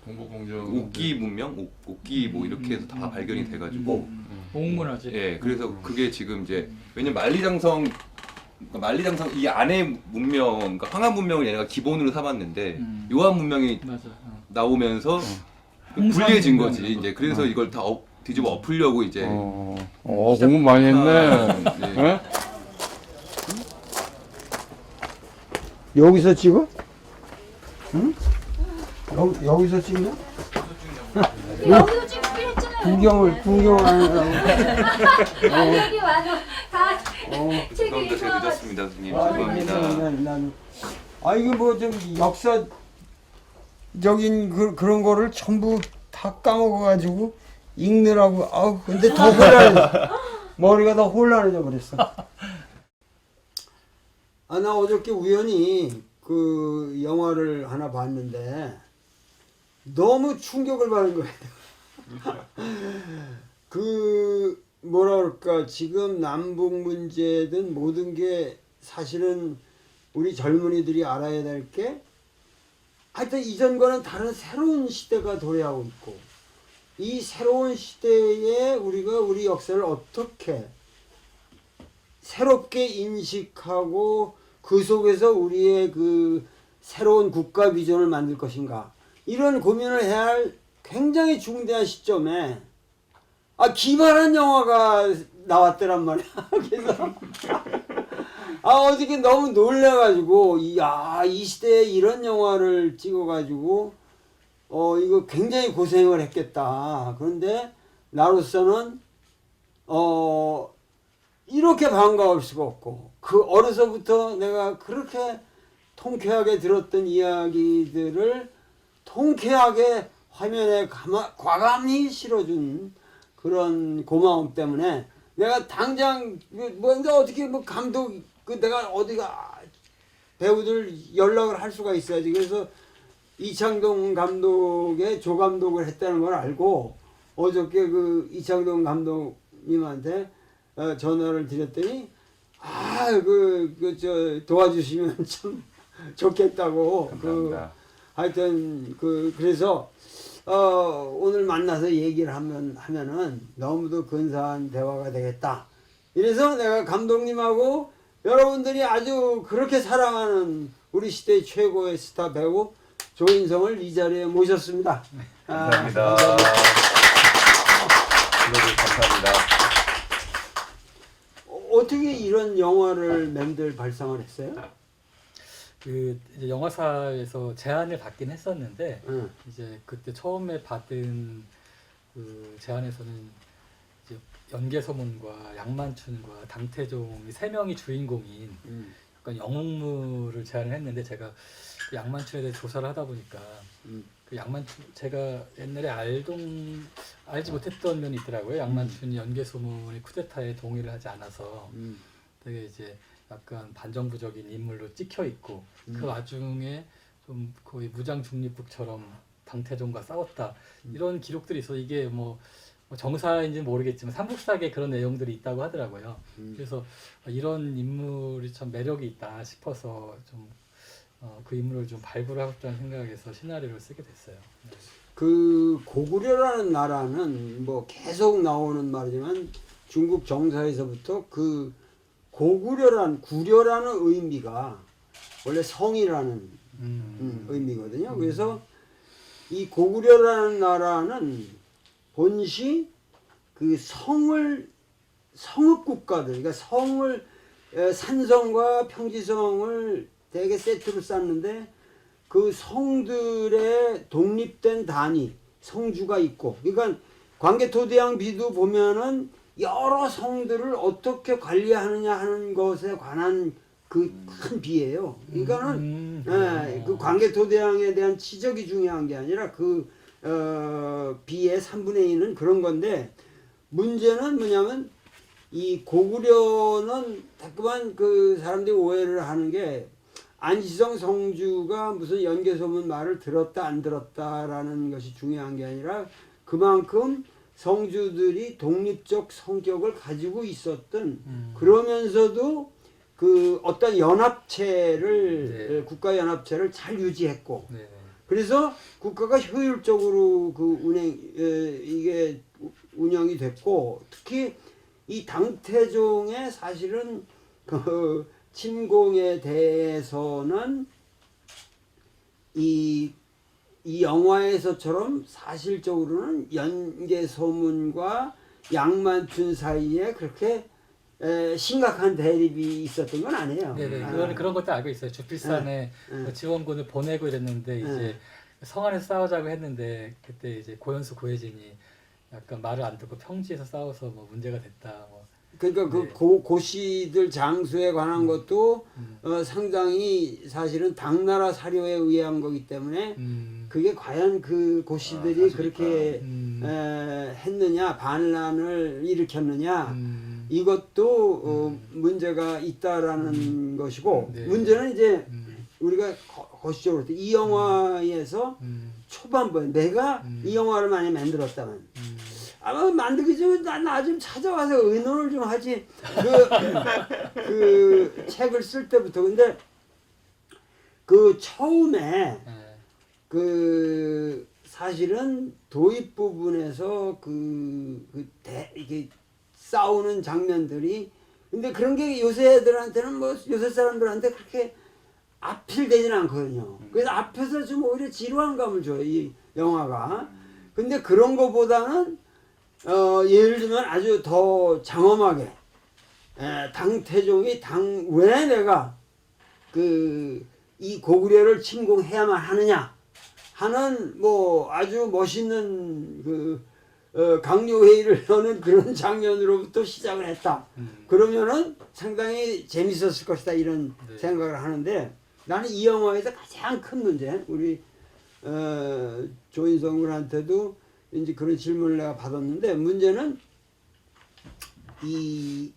동북공정 옥기 문명, 옥기 뭐 이렇게 해서 다 발견이 돼가지고 옥문화재. 예, 그래서 그게 지금 이제 왜냐면 만리장성 이 안에 문명, 그러니까 황한 문명을 얘네가 기본으로 삼았는데 요한 문명이 맞아. 나오면서 홍산 불리해진 문명 거지. 이런 거. 이제 그래서 이걸 다 뒤집어 엎으려고 이제 공부 많이 했네. 네. 예? 여기서 찍어? 응? 여기서 찍냐? 여기도 찍기로 했잖아요. 구경하느라고. 여기 와서 다 책을 죄송합니다. 제가 읽어가지고. 늦었습니다, 선생님. 아, 죄송합니다. 나는. 이게 뭐 좀 역사적인 그런 거를 전부 다 까먹어가지고 읽느라고. 근데 더 머리가 더 혼란해져 버렸어. 나 어저께 우연히 그 영화를 하나 봤는데 너무 충격을 받은 거예요. 그 뭐라 그럴까, 지금 남북 문제든 모든 게 사실은 우리 젊은이들이 알아야 될 게 하여튼 이전과는 다른 새로운 시대가 도래하고 있고, 이 새로운 시대에 우리가 우리 역사를 어떻게 새롭게 인식하고 그 속에서 우리의 그 새로운 국가 비전을 만들 것인가, 이런 고민을 해야 할 굉장히 중대한 시점에 기발한 영화가 나왔더란 말이야. 그래서 어저께 너무 놀래가지고 이 시대에 이런 영화를 찍어가지고 이거 굉장히 고생을 했겠다. 그런데 나로서는 이렇게 반가울 수가 없고, 그 어려서부터 내가 그렇게 통쾌하게 들었던 이야기들을 통쾌하게 화면에 과감히 실어준 그런 고마움 때문에 내가 당장 어떻게 감독 내가 어디가 배우들 연락을 할 수가 있어야지. 그래서 이창동 감독의 조감독을 했다는 걸 알고 어저께 그 이창동 감독님한테 전화를 드렸더니 도와주시면 참 좋겠다고. 감사합니다. 하여튼 그래서 오늘 만나서 얘기를 하면은 너무도 근사한 대화가 되겠다. 이래서 내가 감독님하고 여러분들이 아주 그렇게 사랑하는 우리 시대의 최고의 스타 배우 조인성을 이 자리에 모셨습니다. 감사합니다. 감사합니다. 어떻게 이런 영화를 맴들 발상을 했어요? 이제 영화사에서 제안을 받긴 했었는데 응. 이제 그때 처음에 받은 그 제안에서는 이제 연개소문과 양만춘과 당태종 세 명이 주인공인 약간 영웅물을 제안을 했는데, 제가 그 양만춘에 대해 조사를 하다 보니까 그 양만춘 제가 옛날에 알지 못했던 면이 있더라고요. 양만춘이 연개소문의 쿠데타에 동의를 하지 않아서 되게 이제 약간 반정부적인 인물로 찍혀 있고 그 와중에 좀 거의 무장 중립국처럼 당태종과 싸웠다, 이런 기록들이 있어. 이게 뭐 정사인지는 모르겠지만 삼국사에 그런 내용들이 있다고 하더라고요. 그래서 이런 인물이 참 매력이 있다 싶어서 좀 그 인물을 좀 발굴하고 싶다는 생각에서 시나리오를 쓰게 됐어요. 그 고구려라는 나라는 뭐 계속 나오는 말이지만 중국 정사에서부터 그 구려라는 의미가 원래 성이라는 의미거든요. 그래서 이 고구려라는 나라는 본시 그 성읍국가들, 그러니까 산성과 평지성을 대개 세트로 쌓는데 그 성들의 독립된 단위, 성주가 있고, 그러니까 광개토대왕 비도 보면은 여러 성들을 어떻게 관리하느냐 하는 것에 관한 그 큰 비예요. 그러니까는 그 광개토대왕에 대한 지적이 중요한 게 아니라 그 비의 3분의 1은 그런 건데, 문제는 뭐냐면 이 고구려는 자꾸만 그 사람들이 오해를 하는 게 안시성 성주가 무슨 연개소문 말을 들었다 안 들었다라는 것이 중요한 게 아니라 그만큼 성주들이 독립적 성격을 가지고 있었던, 그러면서도 그 어떤 연합체를, 네. 국가 연합체를 잘 유지했고, 네. 그래서 국가가 효율적으로 그 이게 운영이 됐고, 특히 이 당태종의 사실은 그 침공에 대해서는 이 영화에서처럼 사실적으로는 연개소문과 양만춘 사이에 그렇게 심각한 대립이 있었던 건 아니에요. 네네. 그런 것도 알고 있어요. 주필산에 지원군을 보내고 이랬는데 이제 성안에서 싸우자고 했는데 그때 이제 고현수 고혜진이 약간 말을 안 듣고 평지에서 싸워서 뭐 문제가 됐다. 뭐. 그러니까 그 고시들 장수에 관한 것도 상당히 사실은 당나라 사료에 의한 거기 때문에 그게 과연 그 고시들이 그렇게 했느냐, 반란을 일으켰느냐, 이것도 문제가 있다라는 것이고, 네. 문제는 이제 우리가 거시적으로 이 영화에서 초반부에 내가 이 영화를 많이 만들었다면 아마 만들기 전에 나 좀 찾아와서 의논을 좀 하지. 그 책을 쓸 때부터. 근데 그 처음에 그 사실은 도입 부분에서 이게 싸우는 장면들이, 근데 그런 게 요새 애들한테는 뭐 요새 사람들한테 그렇게 앞필되지는 않거든요. 그래서 앞에서 좀 오히려 지루한 감을 줘요, 이 영화가. 근데 그런 거보다는 예를 들면 아주 더 장엄하게 당태종이 왜 내가 이 고구려를 침공해야만 하느냐 하는 뭐 아주 멋있는 강요회의를 여는 그런 장면으로부터 시작을 했다. 그러면은 상당히 재밌었을 것이다, 이런 생각을 하는데, 나는 이 영화에서 가장 큰 문제, 우리 조인성 군한테도 이제 그런 질문을 내가 받았는데, 문제는 이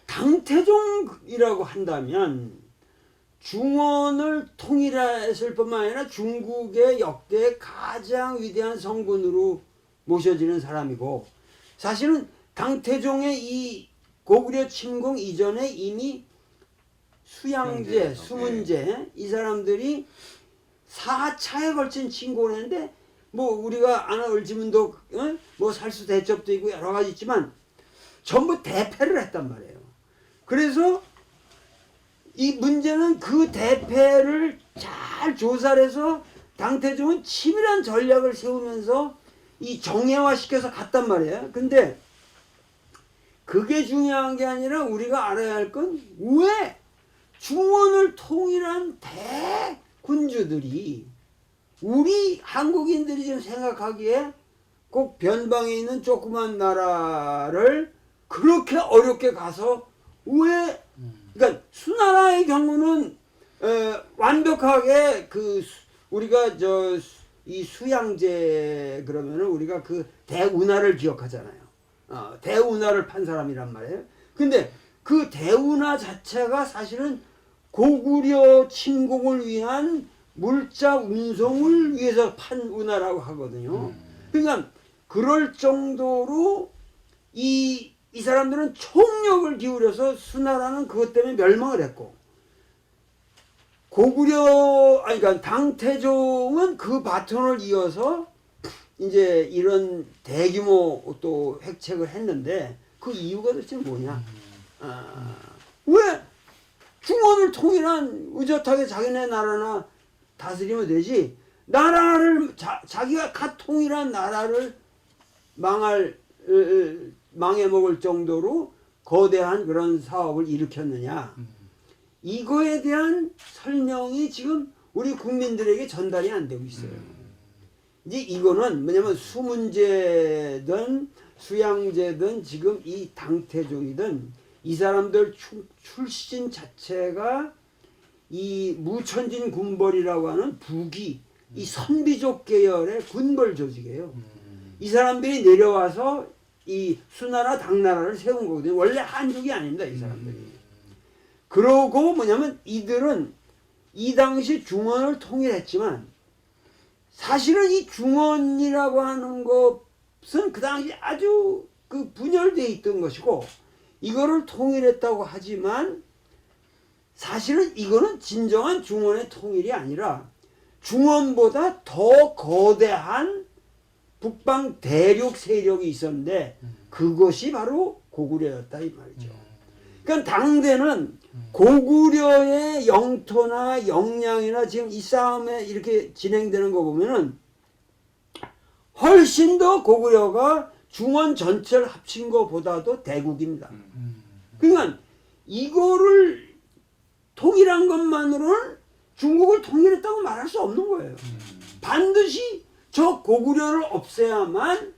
당태종이라고 한다면 중원을 통일했을 뿐만 아니라 중국의 역대 가장 위대한 성군으로 모셔지는 사람이고, 사실은 당태종의 이 고구려 침공 이전에 이미 수양제, 수문제, 이 사람들이 4차에 걸친 침공을 했는데, 뭐 우리가 아는 을지문도 뭐 살수 대첩도 있고 여러 가지 있지만 전부 대패를 했단 말이에요. 그래서 이 문제는 그 대패를 잘 조사를 해서 당태종은 치밀한 전략을 세우면서 이 정예화시켜서 갔단 말이에요. 근데 그게 중요한 게 아니라 우리가 알아야 할 건, 왜 중원을 통일한 대군주들이 우리 한국인들이 지금 생각하기에 꼭 변방에 있는 조그만 나라를 그렇게 어렵게 가서 왜, 그러니까 수나라의 경우는 완벽하게 우리가 이 수양제 그러면은 우리가 그 대운하를 기억하잖아요. 대운하를 판 사람이란 말이에요. 근데 그 대운하 자체가 사실은 고구려 침공을 위한 물자 운송을 위해서 판 운하라고 하거든요. 그러니까 그럴 정도로 이 사람들은 총력을 기울여서 수나라는 그것 때문에 멸망을 했고, 그러니까 당태종은 그 바톤을 이어서 이제 이런 대규모 또 획책을 했는데, 그 이유가 도대체 뭐냐? 왜 중원을 통일한 의젓하게 자기네 나라나 다스리면 되지, 나라를 자기가 갓 통일한 나라를 망해 먹을 정도로 거대한 그런 사업을 일으켰느냐, 이거에 대한 설명이 지금 우리 국민들에게 전달이 안 되고 있어요. 이제 이거는 뭐냐면 수문제든 수양제든 지금 이 당태종이든 이 사람들 출신 자체가 이 무천진 군벌이라고 하는 북이 이 선비족 계열의 군벌 조직이에요. 이 사람들이 내려와서 이 수나라 당나라를 세운 거거든요. 원래 한족이 아닙니다, 이 사람들이. 그러고 뭐냐면 이들은 이 당시 중원을 통일했지만, 사실은 이 중원이라고 하는 것은 그 당시 아주 분열되어 있던 것이고, 이거를 통일했다고 하지만 사실은 이거는 진정한 중원의 통일이 아니라 중원보다 더 거대한 북방 대륙 세력이 있었는데 그것이 바로 고구려였다 이 말이죠. 그러니까 당대는 고구려의 영토나 역량이나 지금 이 싸움에 이렇게 진행되는 거 보면은 훨씬 더 고구려가 중원 전체를 합친 것보다도 대국입니다. 그러니까 이거를 통일한 것만으로는 중국을 통일했다고 말할 수 없는 거예요. 반드시 저 고구려를 없애야만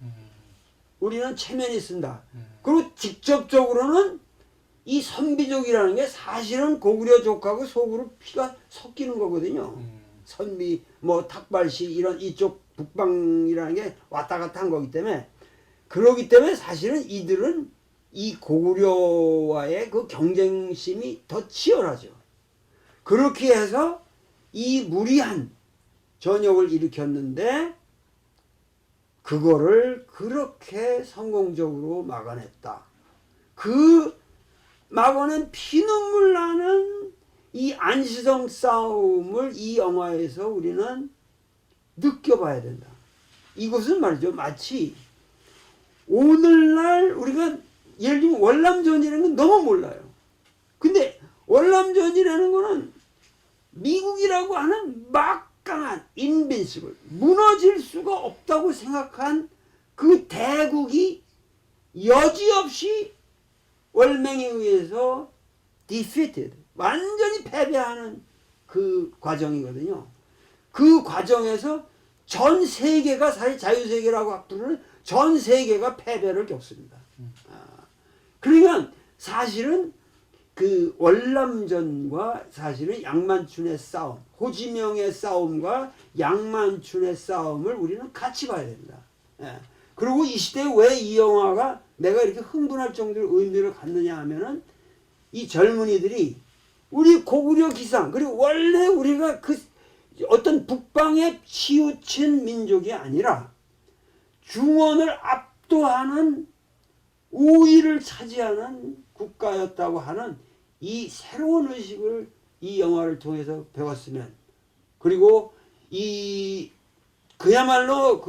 우리는 체면이 쓴다. 그리고 직접적으로는 이 선비족이라는 게 사실은 고구려족하고 속으로 피가 섞이는 거거든요. 선비, 뭐 탁발시 이런 이쪽 북방이라는 게 왔다 갔다 한 거기 때문에 그러기 때문에 사실은 이들은 이 고구려와의 그 경쟁심이 더 치열하죠. 그렇게 해서 이 무리한 전역을 일으켰는데 그거를 그렇게 성공적으로 막아냈다. 그 막아낸 피눈물 나는 이 안시성 싸움을 이 영화에서 우리는 느껴봐야 된다. 이것은 말이죠. 마치 오늘날 우리가 예를 들면 월남전이라는 건 너무 몰라요. 근데 월남전이라는 거는 미국이라고 하는 막강한 인빈시블, 무너질 수가 없다고 생각한 그 대국이 여지없이 월맹에 의해서 defeated, 완전히 패배하는 그 과정이거든요. 그 과정에서 전 세계가 사실 자유세계라고 부르는 전 세계가 패배를 겪습니다. 그러면 사실은 그 월남전과 사실은 양만춘의 싸움, 호지명의 싸움과 양만춘의 싸움을 우리는 같이 봐야 됩니다. 예. 그리고 이 시대에 왜 이 영화가 내가 이렇게 흥분할 정도로 의미를 갖느냐 하면은 이 젊은이들이 우리 고구려 기상, 그리고 원래 우리가 그 어떤 북방에 치우친 민족이 아니라 중원을 압도하는 우위를 차지하는 국가였다고 하는 이 새로운 의식을 이 영화를 통해서 배웠으면, 그리고 이 그야말로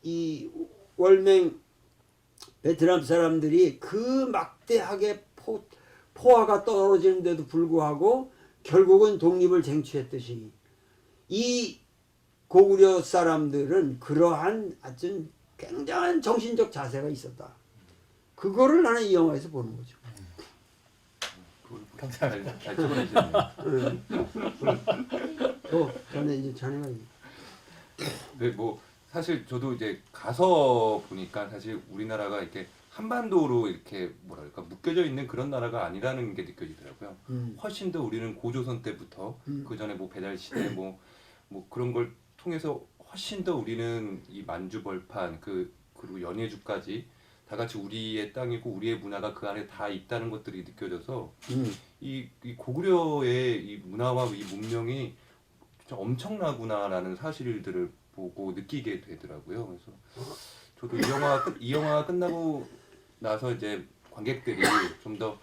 이 월맹 베트남 사람들이 그 막대하게 포화가 떨어지는데도 불구하고 결국은 독립을 쟁취했듯이 이 고구려 사람들은 그러한 아주 굉장한 정신적 자세가 있었다. 그거를 나는 이 영화에서 보는 거죠. 감사합니다. 잘 찍어내셨네요. 저는 이제 자네가 네, 뭐 사실 저도 이제 가서 보니까 사실 우리나라가 이렇게 한반도로 이렇게 뭐랄까 묶여져 있는 그런 나라가 아니라는 게 느껴지더라고요. 훨씬 더 우리는 고조선 때부터 그 전에 뭐 배달 시대 뭐 그런 걸 통해서 훨씬 더 우리는 이 만주벌판 그리고 연해주까지 다 같이 우리의 땅이고 우리의 문화가 그 안에 다 있다는 것들이 느껴져서 이 고구려의 이 문화와 이 문명이 진짜 엄청나구나라는 사실들을 보고 느끼게 되더라고요. 그래서 저도 이 영화가 끝나고 나서 이제 관객들이 좀 더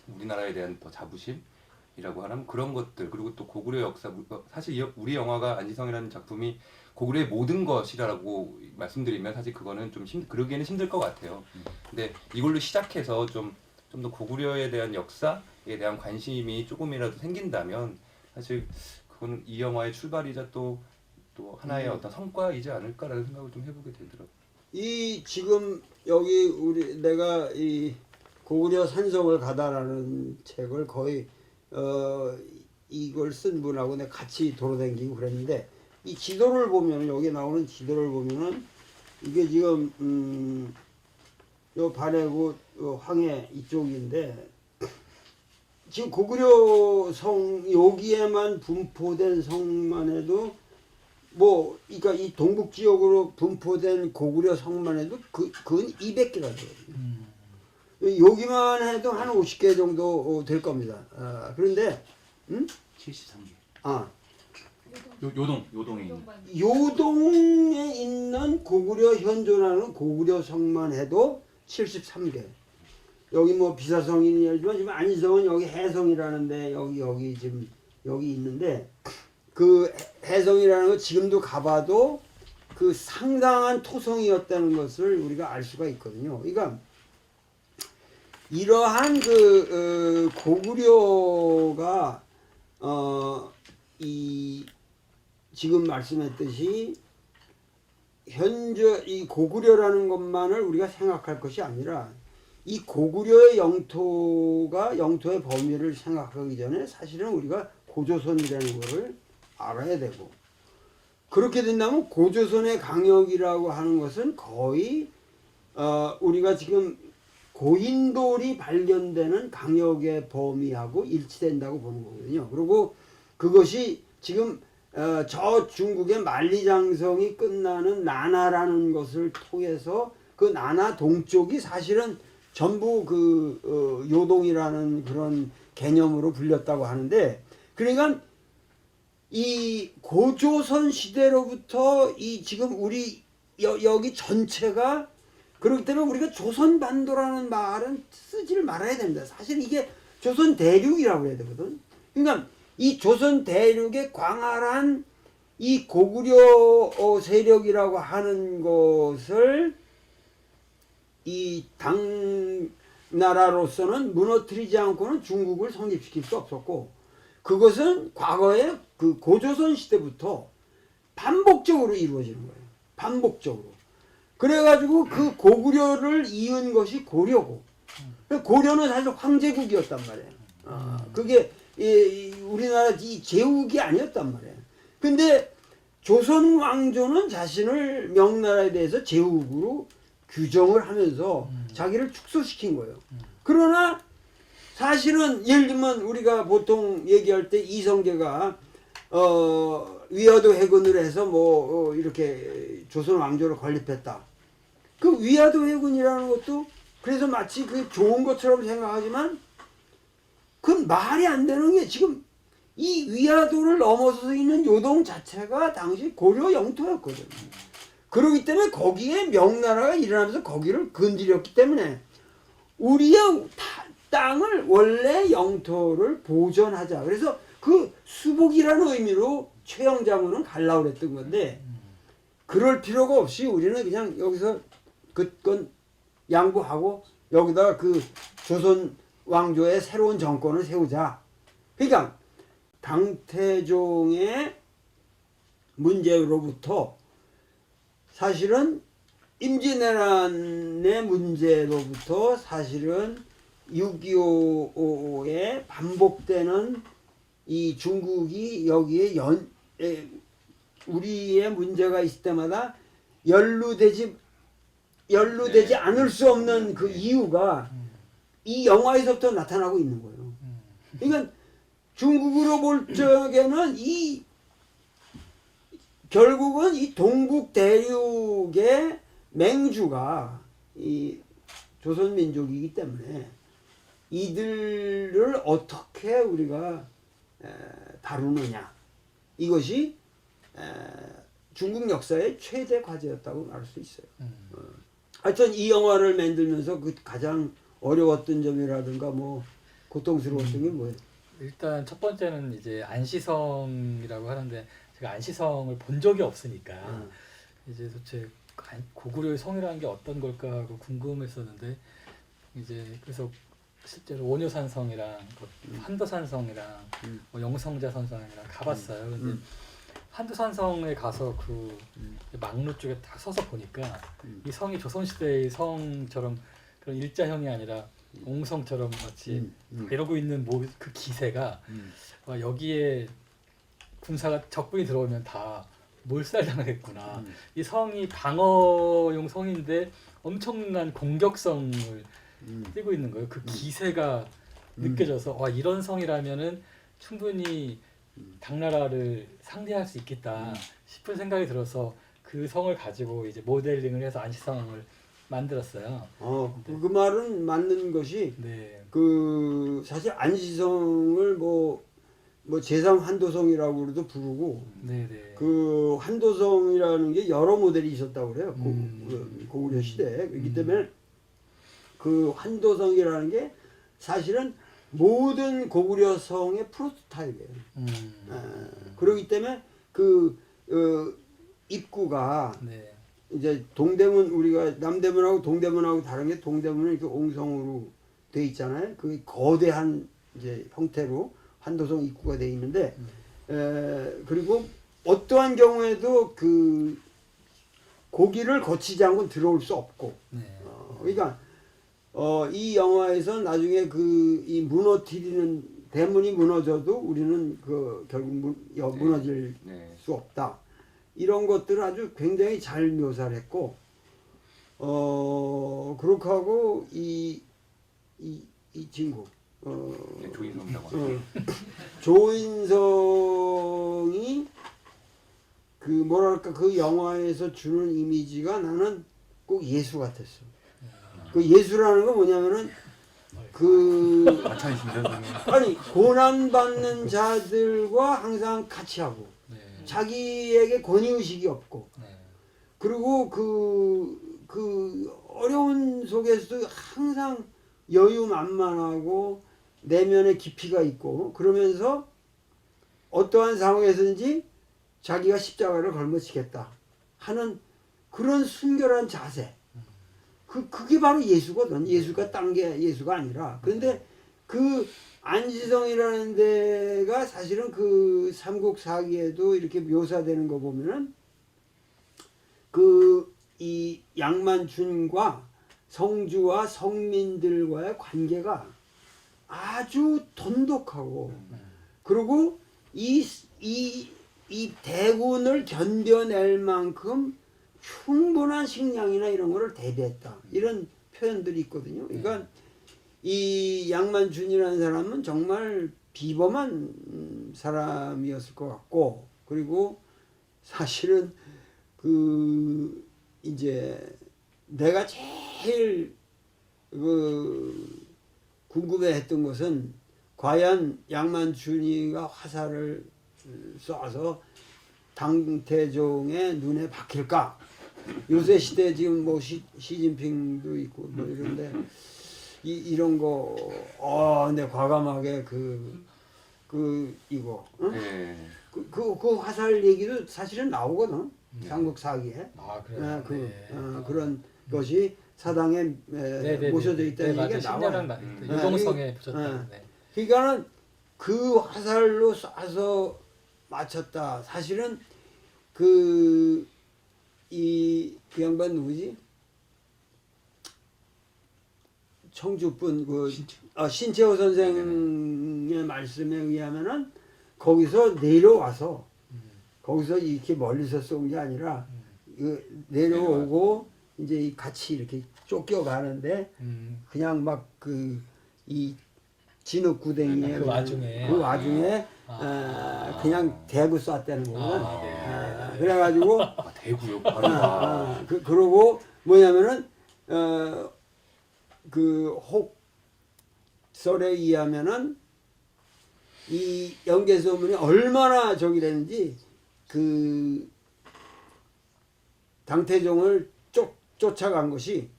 우리나라에 대한 더 자부심이라고 하는 그런 것들, 그리고 또 고구려 역사, 사실 우리 영화가 안시성이라는 작품이 고구려의 모든 것이라고 말씀드리면 사실 그거는 좀 그러기에는 힘들 것 같아요. 근데 이걸로 시작해서 좀 더 고구려에 대한 역사에 대한 관심이 조금이라도 생긴다면 사실 그거는 이 영화의 출발이자 또 하나의 어떤 성과이지 않을까라는 생각을 좀 해보게 되더라고요. 이 지금 여기 내가 이 고구려 산성을 가다라는 책을 거의 이걸 쓴 분하고 내가 같이 돌아다니고 그랬는데, 이 지도를 보면, 여기 나오는 지도를 보면은 이게 지금 요 반해고 황해 이쪽인데, 지금 고구려 성 여기에만 분포된 성만 해도 뭐 그러니까 이 동북 지역으로 분포된 고구려 성만 해도 그건 200개가 돼요. 여기만 해도 한 50개 정도 될 겁니다. 그런데 73개. 요동에 있는. 요동에 있는 고구려 현존하는 고구려 성만 해도 73개. 여기 뭐 비사성이지만 지금 안시성은 여기 해성이라는데 여기 지금 여기 있는데, 그 해성이라는 거 지금도 가봐도 그 상당한 토성이었다는 것을 우리가 알 수가 있거든요. 그러니까 이러한 그 고구려가 이 지금 말씀했듯이 현재 이 고구려라는 것만을 우리가 생각할 것이 아니라 이 고구려의 영토의 범위를 생각하기 전에 사실은 우리가 고조선이라는 것을 알아야 되고, 그렇게 된다면 고조선의 강역이라고 하는 것은 거의 우리가 지금 고인돌이 발견되는 강역의 범위하고 일치된다고 보는 거거든요. 그리고 그것이 지금 저 중국의 만리장성이 끝나는 나나라는 것을 통해서 그 나나 동쪽이 사실은 전부 그 요동이라는 그런 개념으로 불렸다고 하는데, 그러니까 이 고조선 시대로부터 이 지금 우리 여기 전체가, 그렇기 때문에 우리가 조선반도라는 말은 쓰지를 말아야 됩니다. 사실 이게 조선 대륙이라고 해야 되거든. 그러니까 이 조선 대륙의 광활한 이 고구려 세력이라고 하는 것을 이 당나라로서는 무너뜨리지 않고는 중국을 성립시킬 수 없었고, 그것은 과거에 그 고조선 시대부터 반복적으로 이루어지는 거예요. 반복적으로. 그래가지고 그 고구려를 이은 것이 고려고, 고려는 사실 황제국이었단 말이에요. 그게 우리나라 이 제국이 아니었단 말이에요. 근데 조선 왕조는 자신을 명나라에 대해서 제국으로 규정을 하면서 자기를 축소시킨 거예요. 그러나 사실은 예를 들면 우리가 보통 얘기할 때 이성계가 위화도 해군을 해서 뭐 이렇게 조선 왕조를 건립했다. 그 위화도 해군이라는 것도 그래서 마치 그 좋은 것처럼 생각하지만 그건 말이 안 되는 게, 지금 이 위화도를 넘어서 있는 요동 자체가 당시 고려 영토였거든. 그렇기 때문에 거기에 명나라가 일어나면서 거기를 건드렸기 때문에 우리의 땅을 원래 영토를 보존하자. 그래서 그 수복이라는 의미로 최영장군은 가려고 그랬던 건데, 그럴 필요가 없이 우리는 그냥 여기서 그건 양보하고 여기다가 그 조선 왕조의 새로운 정권을 세우자. 그러니까 당태종의 문제로부터 사실은 임진왜란의 문제로부터 사실은 6.25에 반복되는 이 중국이 여기에 우리의 문제가 있을 때마다 연루되지 않을 수 없는 그 이유가 이 영화에서부터 나타나고 있는 거예요. 그러니까 중국으로 볼 적에는 이 결국은 이 동북 대륙의 맹주가 이 조선민족이기 때문에 이들을 어떻게 우리가 다루느냐, 이것이 중국 역사의 최대 과제였다고 말할 수 있어요. 하여튼 이 영화를 만들면서 그 가장 어려웠던 점이라든가 뭐 고통스러웠던 게 뭐예요? 일단 첫 번째는 이제 안시성이라고 하는데, 제가 안시성을 본 적이 없으니까 이제 도대체 고구려의 성이라는 게 어떤 걸까 하고 궁금했었는데, 이제 그래서 실제로 원효산성이랑 한도산성이랑 뭐 영성자산성이랑 가봤어요. 근데 한도산성에 가서 그 막루 쪽에 딱 서서 보니까 이 성이 조선시대의 성처럼 그런 일자형이 아니라 옹성처럼 마치 이러고 있는 그 기세가 와, 여기에 군사가 적군이 들어오면 다 몰살당하겠구나. 이 성이 방어용 성인데 엄청난 공격성을 띠고 있는 거예요. 그 기세가 느껴져서 와, 이런 성이라면은 충분히 당나라를 상대할 수 있겠다 싶은 생각이 들어서 그 성을 가지고 이제 모델링을 해서 안시성을 만들었어요. 그 말은 맞는 것이, 네. 그 사실 안시성을 뭐 제3 한도성이라고도 부르고, 네네. 그 한도성이라는 게 여러 모델이 있었다고 그래요. 고구려 시대에. 그렇기 때문에 그 한도성이라는 게 사실은 모든 고구려 성의 프로토타입이에요. 그렇기 때문에 그 입구가 네. 이제 동대문 우리가 남대문하고 동대문하고 다른 게 동대문은 이렇게 옹성으로 돼 있잖아요. 그 거대한 이제 형태로 한도성 입구가 돼 있는데 그리고 어떠한 경우에도 그 고기를 거치지 않고 들어올 수 없고 네. 그러니까 이 영화에서 나중에 그 이 무너뜨리는 대문이 무너져도 우리는 그 결국 무너질 네. 수 없다. 이런 것들을 아주 굉장히 잘 묘사를 했고 그렇게 하고 이 친구 네, 조인성이라고 조인성이 그 뭐랄까 그 영화에서 주는 이미지가 나는 꼭 예수 같았어. 그 예수라는 건 뭐냐면은 그 하찮으십니다, 선생님. 아니 고난 받는 자들과 항상 같이 하고 네. 자기에게 권위의식이 없고 네. 그리고 그 어려운 속에서도 항상 여유만만하고 내면의 깊이가 있고 그러면서 어떠한 상황에서든지 자기가 십자가를 걸머지겠다 하는 그런 순결한 자세. 그게 바로 예수거든. 예수가 딴 게 예수가 아니라. 그런데 그 안지성이라는 데가 사실은 그 삼국사기에도 이렇게 묘사되는 거 보면은 그 이 양만춘과 성주와 성민들과의 관계가 아주 돈독하고 그리고 이 대군을 견뎌낼 만큼 충분한 식량이나 이런 거를 대비했다. 이런 표현들이 있거든요. 그러니까 이 양만춘이라는 사람은 정말 비범한 사람이었을 것 같고 그리고 사실은 그 이제 내가 제일 그 궁금해했던 것은 과연 양만춘이가 화살을 쏴서 당태종의 눈에 박힐까? 요새 시대 지금 뭐 시진핑도 있고 뭐 이런데 이런 거 근데 과감하게 이거 응? 네. 그 화살 얘기도 사실은 나오거든. 삼국사기에. 아 그래요. 그런 것이 사당에 모셔져 있다는 네, 얘기가 나와요. 유동성에 붙였다. 네. 그러니까는 그 화살로 쏴서 맞췄다. 사실은 그 양반 누구지? 청주분 신채호 선생의 말씀에 의하면은 거기서 내려와서 거기서 이렇게 멀리서 쏜 게 아니라 내려오고 이제 같이 이렇게 쫓겨가는데 그냥 막 이 진흙구덩이에 그 와중에 그냥 대구 쐈다는 거거든. 네. 그래가지고 대구요. 바로 그러고 뭐냐면은 그 혹설에 의하면은 이 연개소문이 얼마나 저기 됐는지 그 당태종을 쫓아간 것이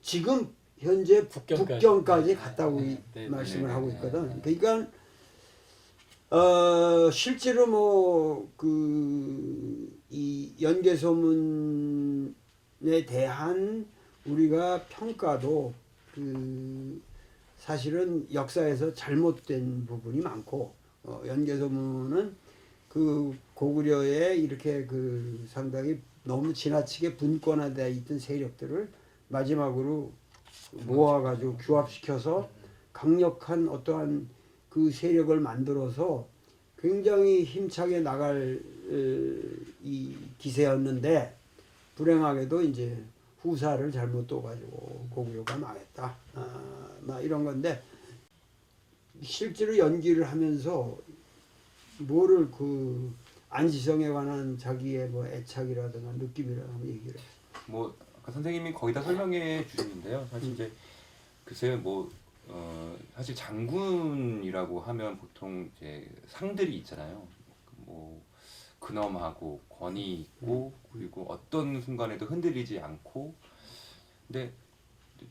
지금 현재 북경까지 갔다고 말씀을 하고 있거든. 그러니까 실제로 뭐 이 연개소문에 대한 우리가 평가도 사실은 역사에서 잘못된 부분이 많고 연개소문은 그 고구려에 이렇게 상당히 너무 지나치게 분권화되어 있던 세력들을 마지막으로 모아가지고 규합시켜서 강력한 어떠한 그 세력을 만들어서 굉장히 힘차게 나갈 이 기세였는데 불행하게도 이제 후사를 잘못 둬가지고 고구려가 망했다. 막 이런 건데 실제로 연기를 하면서 뭐를 안지성에 관한 자기의 뭐 애착이라든가 느낌이라든가 얘기를 했어요. 뭐 아까 선생님이 거의 다 설명해 주셨는데요. 사실 이제 글쎄요 뭐 사실 장군이라고 하면 보통 이제 상들이 있잖아요. 뭐 근엄하고 권위 있고 그리고 어떤 순간에도 흔들리지 않고 근데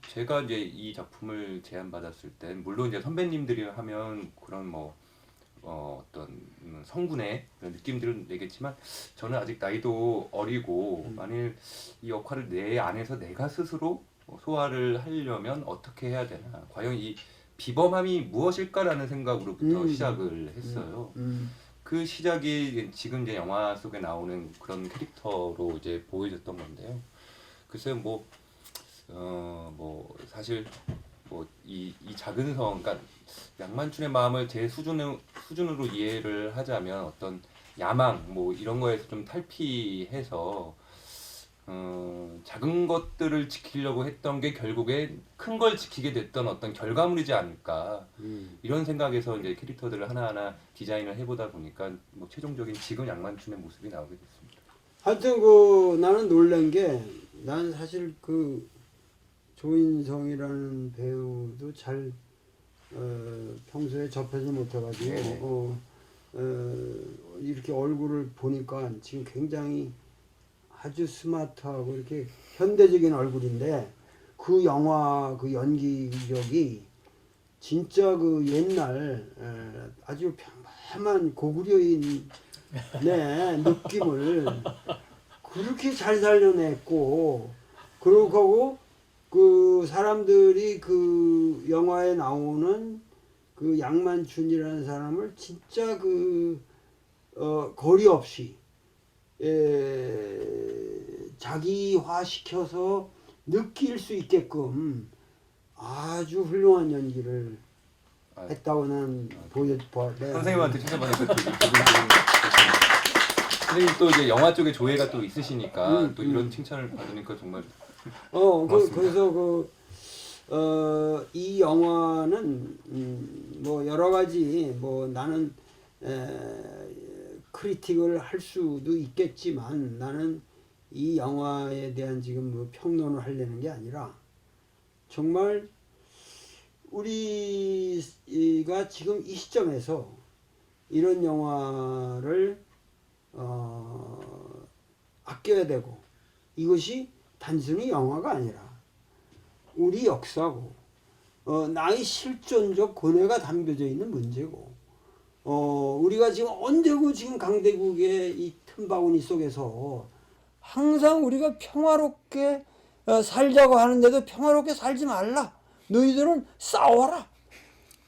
제가 이제 이 작품을 제안받았을 때 물론 이제 선배님들이 하면 그런 뭐 어떤 성군의 그런 느낌들은 내겠지만 저는 아직 나이도 어리고 만일 이 역할을 내 안에서 내가 스스로 소화를 하려면 어떻게 해야 되나 과연 이 비범함이 무엇일까라는 생각으로부터 시작을 했어요. 그 시작이 지금 이제 영화 속에 나오는 그런 캐릭터로 이제 보여졌던 건데요. 글쎄요 뭐 사실 뭐 이 작은 성, 그러니까 양만춘의 마음을 제 수준으로 이해를 하자면 어떤 야망 뭐 이런 거에서 좀 탈피해서 작은 것들을 지키려고 했던 게 결국에 큰 걸 지키게 됐던 어떤 결과물이지 않을까 이런 생각에서 이제 캐릭터들을 하나하나 디자인을 해보다 보니까 뭐 최종적인 지금 양만춘의 모습이 나오게 됐습니다. 하여튼 그 나는 놀란 게 난 사실 그 조인성이라는 배우도 잘 평소에 접하지 못해가지고 이렇게 얼굴을 보니까 지금 굉장히 아주 스마트하고 이렇게 현대적인 얼굴인데 그 영화 그 연기력이 진짜 그 옛날 아주 평범한 고구려인 느낌을 그렇게 잘 살려냈고 그러고 그 사람들이 그 영화에 나오는 그 양만춘이라는 사람을 진짜 그 거리 없이 자기화 시켜서 느낄 수 있게끔 아주 훌륭한 연기를 했다고 난 보여봐. 선생님한테 칭찬받으니까 선생님 또 이제 영화 쪽에 조예가 또 있으시니까 또 이런 칭찬을 받으니까 정말 그래서 이 영화는 뭐 여러 가지 뭐 나는 크리틱을 할 수도 있겠지만 나는 이 영화에 대한 지금 뭐 평론을 하려는 게 아니라 정말 우리가 지금 이 시점에서 이런 영화를 아껴야 되고 이것이 단순히 영화가 아니라 우리 역사고 나의 실존적 고뇌가 담겨져 있는 문제고 우리가 지금 언제고 지금 강대국의 이 틈바구니 속에서 항상 우리가 평화롭게 살자고 하는데도 평화롭게 살지 말라. 너희들은 싸워라.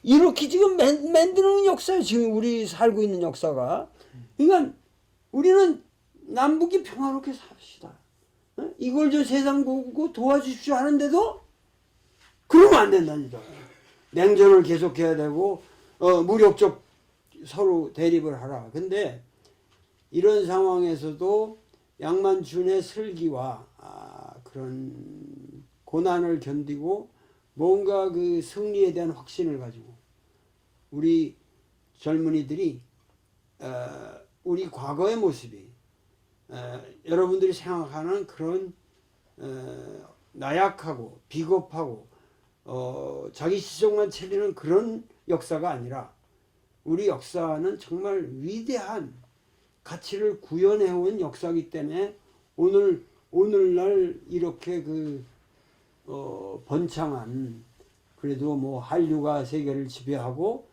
이렇게 지금 만드는 역사예요. 지금 우리 살고 있는 역사가. 그러니까 우리는 남북이 평화롭게 삽시다. 이걸 저 세상 보고 도와주십시오 하는데도 그러면 안 된다니까. 냉전을 계속해야 되고 무력적 서로 대립을 하라. 근데 이런 상황에서도 양만춘의 슬기와 그런 고난을 견디고 뭔가 그 승리에 대한 확신을 가지고 우리 젊은이들이 우리 과거의 모습이 여러분들이 생각하는 그런 나약하고 비겁하고 자기 시종만 차리는 그런 역사가 아니라 우리 역사는 정말 위대한 가치를 구현해온 역사이기 때문에 오늘날 이렇게 번창한 그래도 뭐 한류가 세계를 지배하고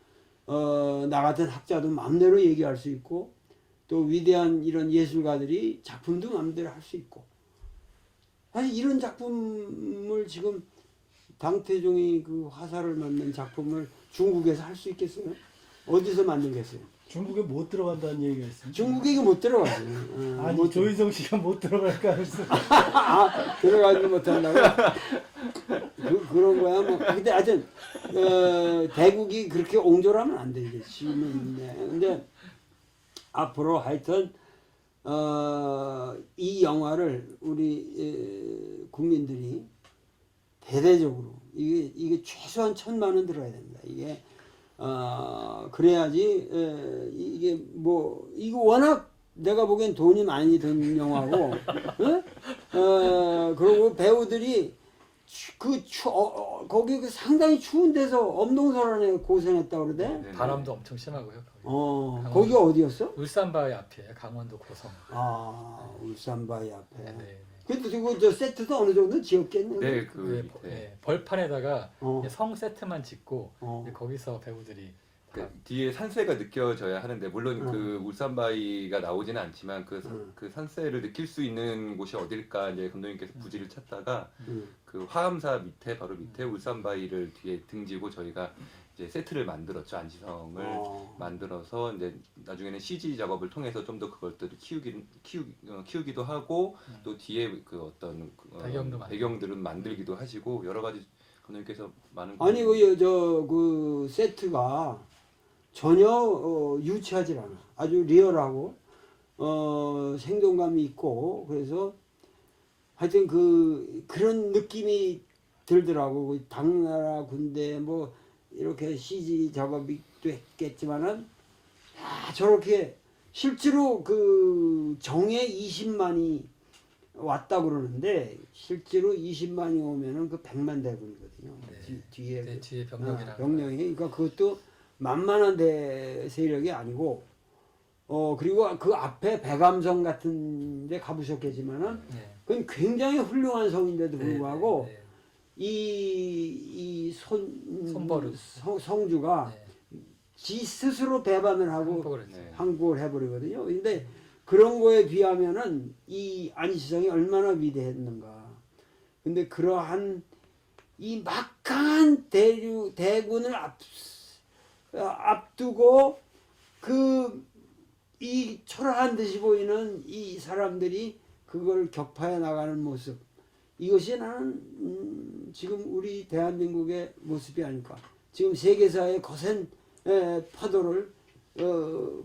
나 같은 학자도 마음대로 얘기할 수 있고 또 위대한 이런 예술가들이 작품도 마음대로 할 수 있고 사실 이런 작품을 지금 당태종이 그 화살을 맞는 작품을 중국에서 할 수 있겠어요? 어디서 만들겠어요? 중국에 못 들어간다는 얘기가 있습니다. 중국에 이거 못 들어가죠. 아니 조인성 씨가 못 들어갈까 해서 들어가지 못한다고? 그런 거야. 뭐 근데 하여튼 대국이 그렇게 옹졸하면 안 되지. 지금은. 근데 앞으로 하여튼 이 영화를 우리 국민들이 대대적으로 이게 최소한 1,000만 원 들어야 됩니다. 이게 그래야지 이게 뭐 이거 워낙 내가 보기엔 돈이 많이 든 영화고 그리고 배우들이 거기 상당히 추운 데서 엄동설안에 고생했다고 그러대. 네. 바람도 엄청 심하고요. 거기가 어디였어? 울산바위 앞에 강원도 고성. 울산바위 앞에. 네. 그리고 저 세트도 어느 정도 지었겠네. 네, 그 그 밑에 예, 벌판에다가 어. 이제 성 세트만 짓고 어. 이제 거기서 배우들이 그 뒤에 산세가 느껴져야 하는데 물론 어. 그 울산바위가 나오지는 않지만 그, 음. 그 산세를 느낄 수 있는 곳이 어딜까 이제 감독님께서 부지를 찾다가 음. 그 화암사 밑에 바로 밑에 울산바위를 뒤에 등지고 저희가 이제 세트를 만들었죠. 안시성을 만들어서 이제 나중에는 CG 작업을 통해서 좀 더 그것들을 키우기도 하고 또 뒤에 그 어떤 배경들은 만들기도 하시고 여러 가지 감독님께서 많은 아니 그 세트가 전혀 유치하지 않아. 아주 리얼하고 생동감이 있고 그래서 하여튼 그런 느낌이 들더라고. 그 당나라 군대 뭐 이렇게 CG 작업이 됐겠지만은 저렇게 실제로 그 정에 20만이 왔다 그러는데 실제로 20만이 오면은 그 100만 대군이거든요. 네. 뒤에 네, 뒤에 병력이랑 병력이 그러니까 그것도 만만한 세력이 아니고 그리고 그 앞에 백암성 같은 데 가보셨겠지만은 네. 그건 굉장히 훌륭한 성인데도 네, 불구하고 네, 이 손버릇. 성주가 네. 지 스스로 배반을 하고 항복을 했죠. 네. 항복을 해버리거든요. 근데 그런 거에 비하면은 이 안시성이 얼마나 위대했는가. 근데 그러한 이 막강한 대군을 앞두고 이 초라한 듯이 보이는 이 사람들이 그걸 격파해 나가는 모습. 이것이 나는 지금 우리 대한민국의 모습이 아닐까. 지금 세계사의 거센 파도를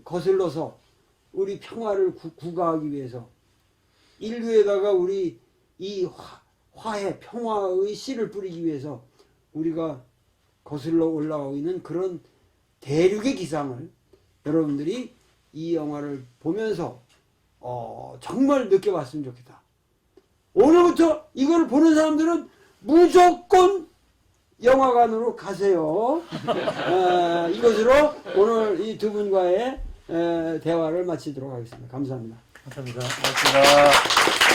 거슬러서 우리 평화를 구가하기 위해서 인류에다가 우리 이 화해 평화의 씨를 뿌리기 위해서 우리가 거슬러 올라가고 있는 그런 대륙의 기상을 여러분들이 이 영화를 보면서 정말 느껴봤으면 좋겠다. 오늘부터 이걸 보는 사람들은 무조건 영화관으로 가세요. 이것으로 오늘 이 두 분과의 대화를 마치도록 하겠습니다. 감사합니다. 감사합니다. 고맙습니다.